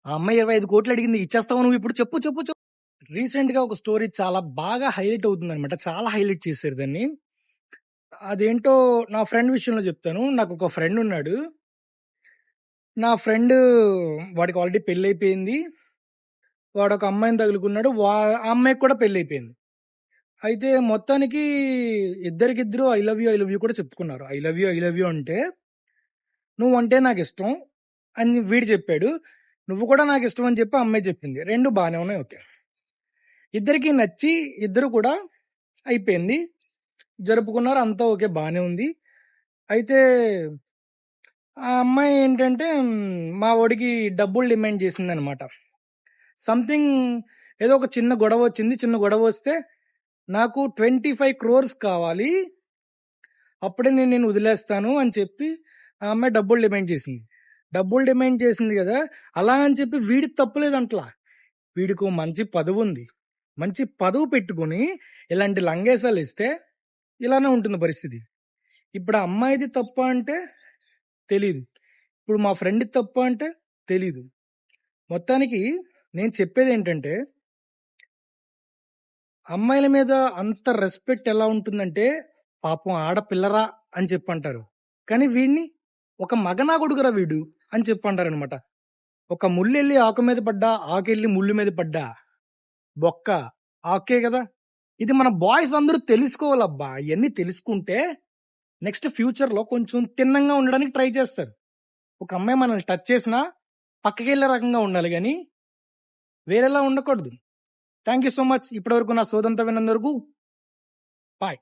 ఆ అమ్మాయి 25,00,00,000 అడిగింది. ఇచ్చేస్తావా నువ్వు ఇప్పుడు? చెప్పు, చెప్పు, చెప్పు. రీసెంట్‌గా ఒక స్టోరీ చాలా బాగా హైలైట్ అవుతుందనమాట. చాలా హైలైట్ చేశారు దాన్ని. అదేంటో నా ఫ్రెండ్ విషయంలో చెప్తాను. నాకొక ఫ్రెండ్ ఉన్నాడు. నా ఫ్రెండ్ వాడికి ఆల్రెడీ పెళ్లయిపోయింది. వాడొక అమ్మాయిని తగులుకున్నాడు. ఆ అమ్మాయికి కూడా పెళ్లయిపోయింది. అయితే మొత్తానికి ఇద్దరికిద్దరు I love you, I love you కూడా చెప్పుకున్నారు. I love you, I love you అంటే నువ్వంటే నాకిష్టం అని వీడు చెప్పాడు. నువ్వు కూడా నాకిష్టం అని చెప్పి ఆ అమ్మాయి చెప్పింది. 2 బానే ఉన్నాయి. ఓకే. ఇద్దరికీ నచ్చి ఇద్దరు కూడా అయిపోయింది. జరుపుకున్నారు. అంతా ఓకే. బానే ఉంది. అయితే ఆ అమ్మాయి ఏంటంటే మా వోడికి డబ్బులు డిమాండ్ చేసిందనమాట. సంథింగ్ ఏదో ఒక చిన్న గొడవ వచ్చింది. చిన్న గొడవ వస్తే నాకు 25 క్రోర్స్ కావాలి. అప్పుడే నేను నిన్ను వదిలేస్తాను అని చెప్పి ఆ అమ్మాయి డబ్బులు డిమాండ్ చేసింది. డబ్బులు డిమాండ్ చేసింది కదా! అలా అని చెప్పి వీడికి తప్పులేదంట్లా. వీడికో మంచి పదవుంది. మంచి పదవి పెట్టుకొని ఇలాంటి లంగేసాలు ఇస్తే ఇలానే ఉంటుంది పరిస్థితి. ఇప్పుడు ఆ అమ్మాయిది తప్పా అంటే తెలీదు. ఇప్పుడు మా ఫ్రెండ్‌ది తప్పా అంటే తెలీదు. మొత్తానికి నేను చెప్పేదేంటంటే, అమ్మాయిల మీద అంత రెస్పెక్ట్ ఎలా ఉంటుందంటే, పాపం ఆడపిల్లరా అని చెప్పంటారు. కానీ వీడిని ఒక మగనా కొడుకురా వీడు అని చెప్పంటారనమాట. ఒక ముల్లెళ్ళి ఆకు మీద పడ్డా, ఆకెళ్ళి ముళ్ళు మీద పడ్డా బొక్క ఆకే గదా! ఇది మన బాయ్స్ అందరూ తెలుసుకోవాలబ్బా! ఇయన్నీ తెలుసుకుంటే నెక్స్ట్ ఫ్యూచర్‌లో కొంచెం తిన్నంగా ఉండడానికి ట్రై చేస్తారు. ఒక అమ్మాయి మనల్ని టచ్ చేసినా పక్కకెళ్ళే రకంగా ఉండాలి గానీ, వేరేలా ఉండకూడదు. Thank you so much. ఇప్పటివరకు నా సోదంతా విన్నందుకు బాయ్.